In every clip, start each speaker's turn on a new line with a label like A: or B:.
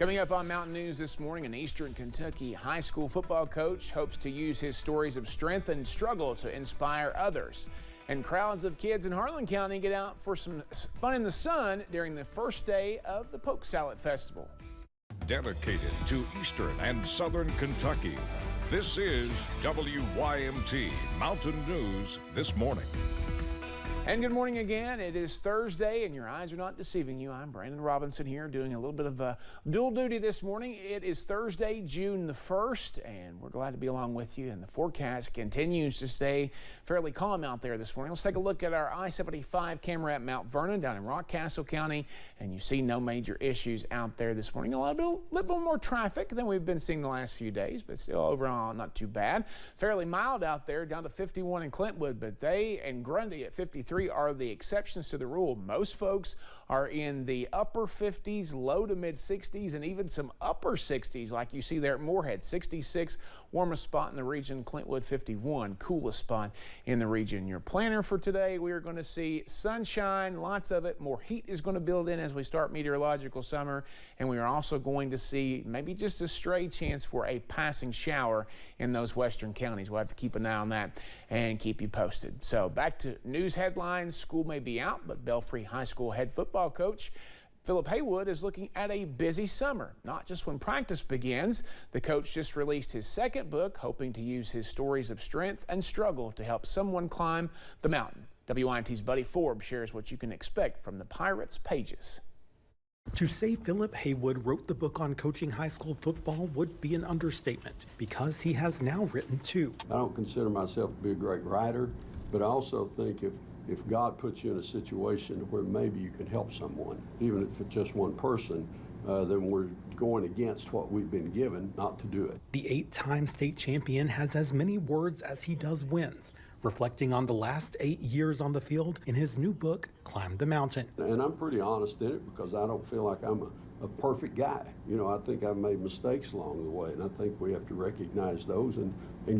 A: Coming up on Mountain News this morning, an Eastern Kentucky high school football coach hopes to use his stories of strength and struggle to inspire others. And crowds of kids in Harlan County get out for some fun in the sun during the first day of the Polk Salad Festival.
B: Dedicated to Eastern and Southern Kentucky, this is WYMT Mountain News this morning.
A: And good morning again. It is Thursday and your eyes are not deceiving you. I'm Brandon Robinson here doing a little bit of dual duty this morning. It is Thursday, June the 1st, and we're glad to be along with you. And the forecast continues to stay fairly calm out there this morning. Let's take a look at our I-75 camera at Mount Vernon down in Rockcastle County, and you see no major issues out there this morning. A little bit more traffic than we've been seeing the last few days, but still overall not too bad. Fairly mild out there down to 51 in Clintwood, but they and Grundy at 53 are the exceptions to the rule. Most folks are in the upper 50s, low to mid 60s, and even some upper 60s like you see there at Moorhead. 66, warmest spot in the region. Clintwood 51, coolest spot in the region. Your planner for today, we are going to see sunshine, lots of it. More heat is going to build in as we start meteorological summer, and we are also going to see maybe just a stray chance for a passing shower in those western counties. We'll have to keep an eye on that and keep you posted. So back to news headlines. School may be out, but Belfry High School head football coach Philip Haywood is looking at a busy summer, not just when practice begins. The coach just released his second book, hoping to use his stories of strength and struggle to help someone climb the mountain. WYMT's Buddy Forbes shares what you can expect from the Pirates' pages.
C: To say Philip Haywood wrote the book on coaching high school football would be an understatement, because he has now written two.
D: I don't consider myself to be a great writer, but I also think if God puts you in a situation where maybe you can help someone, even if it's just one person, then we're going against what we've been given not to do it.
C: The 8-time state champion has as many words as he does wins, reflecting on the last 8 years on the field in his new book, Climb the Mountain.
D: And I'm pretty honest in it because I don't feel like I'm a perfect guy. You know, I think I've made mistakes along the way, and I think we have to recognize those and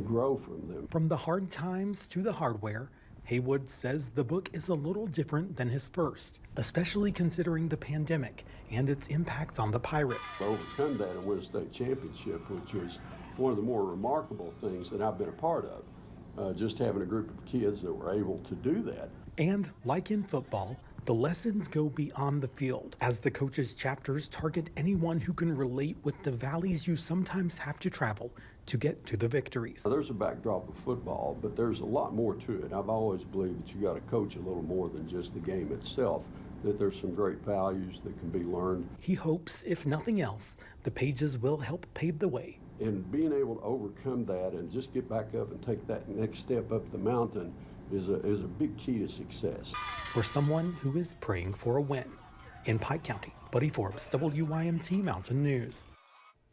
D: grow from them.
C: From the hard times to the hardware, Haywood says the book is a little different than his first, especially considering the pandemic and its impact on the Pirates.
D: I overcome that and win a state championship, which is one of the more remarkable things that I've been a part of. Just having a group of kids that were able to do that.
C: And like in football, the lessons go beyond the field, as the coach's chapters target anyone who can relate with the valleys you sometimes have to travel to get to the victories.
D: There's a backdrop of football, but there's a lot more to it. I've always believed that you got to coach a little more than just the game itself, that there's some great values that can be learned.
C: He hopes, if nothing else, the pages will help pave the way.
D: And being able to overcome that and just get back up and take that next step up the mountain is a big key to success.
C: For someone who is praying for a win. In Pike County, Buddy Forbes, WYMT Mountain News.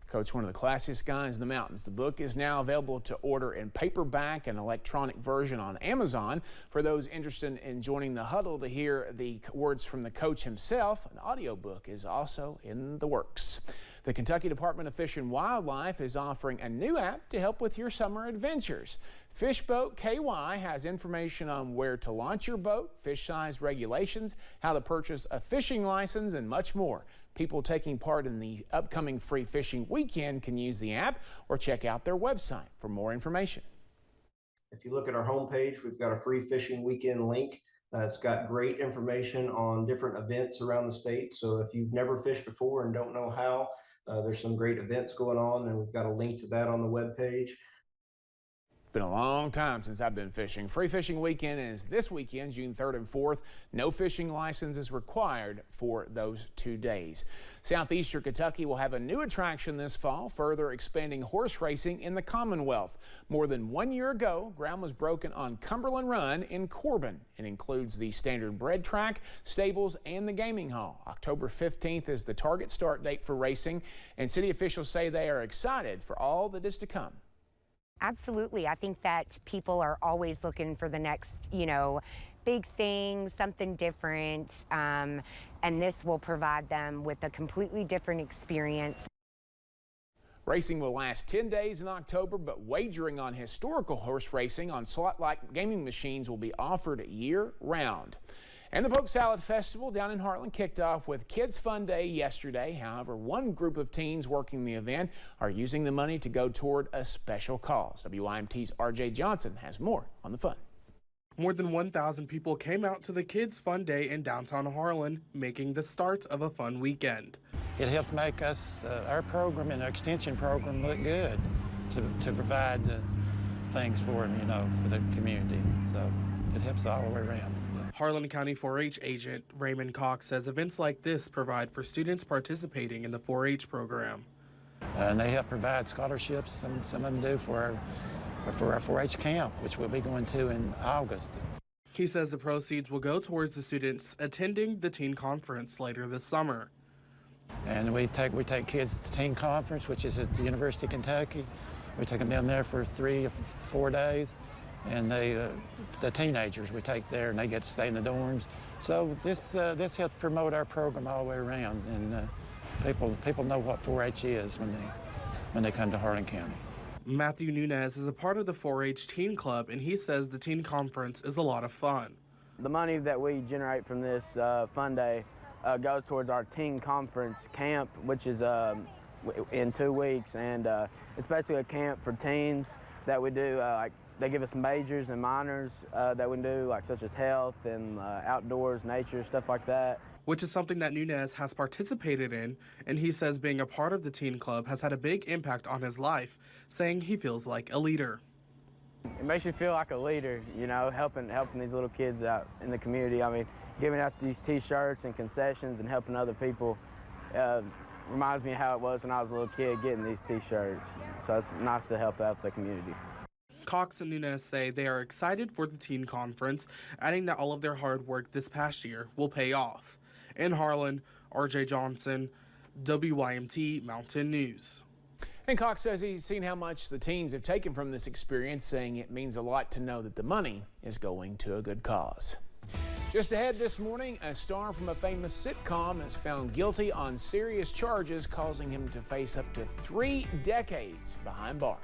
A: Coach, one of the classiest guys in the mountains. The book is now available to order in paperback and electronic version on Amazon. For those interested in joining the huddle to hear the words from the coach himself, an audiobook is also in the works. The Kentucky Department of Fish and Wildlife is offering a new app to help with your summer adventures. Fishboat KY has information on where to launch your boat, fish size regulations, how to purchase a fishing license, and much more. People taking part in the upcoming free fishing weekend can use the app or check out their website for more information.
E: If you look at our homepage, we've got a free fishing weekend link. It's got great information on different events around the state. So if you've never fished before and don't know how, there's some great events going on, and we've got a link to that on the webpage.
A: Been a long time since I've been fishing. Free Fishing Weekend is this weekend, June 3rd and 4th. No fishing license is required for those 2 days. Southeastern Kentucky will have a new attraction this fall, further expanding horse racing in the Commonwealth. More than 1 year ago, ground was broken on Cumberland Run in Corbin. It includes the standard bred track, stables, and the gaming hall. October 15th is the target start date for racing, and city officials say they are excited for all that is to come.
F: Absolutely. I think that people are always looking for the next, big thing, something different, and this will provide them with a completely different experience.
A: Racing will last 10 days in October, but wagering on historical horse racing on slot-like gaming machines will be offered year-round. And the Poke Salad Festival down in Harlan kicked off with Kids Fun Day yesterday. However, one group of teens working the event are using the money to go toward a special cause. WYMT's RJ Johnson has more on the fun.
G: More than 1,000 people came out to the Kids Fun Day in downtown Harlan, making the start of a fun weekend.
H: It helps make us, our program and our extension program look good to provide things for them, for the community. So it helps all the way around.
G: Harlan County 4-H agent Raymond Cox says events like this provide for students participating in the 4-H program.
H: And they help provide scholarships, some of them do, for our 4-H camp, which we'll be going to in August.
G: He says the proceeds will go towards the students attending the teen conference later this summer.
H: And we take kids to the teen conference, which is at the University of Kentucky. We take them down there for 3 or 4 days. And the teenagers we take there, and they get to stay in the dorms. So this helps promote our program all the way around, and people know what 4-H is when they come to Harlan County.
G: Matthew Nunez is a part of the 4-H Teen Club, and he says the teen conference is a lot of fun.
I: The money that we generate from this Fun Day goes towards our teen conference camp, which is in 2 weeks, and it's basically a camp for teens that we do. They give us majors and minors that we do, such as health and outdoors, nature, stuff like that.
G: Which is something that Nunez has participated in, and he says being a part of the teen club has had a big impact on his life, saying he feels like a leader.
I: It makes you feel like a leader, helping these little kids out in the community. I mean, giving out these T-shirts and concessions and helping other people reminds me of how it was when I was a little kid getting these T-shirts. So it's nice to help out the community.
G: Cox and Nunez say they are excited for the teen conference, adding that all of their hard work this past year will pay off. In Harlan, RJ Johnson, WYMT Mountain News.
A: And Cox says he's seen how much the teens have taken from this experience, saying it means a lot to know that the money is going to a good cause. Just ahead this morning, a star from a famous sitcom is found guilty on serious charges, causing him to face up to 3 decades behind bars.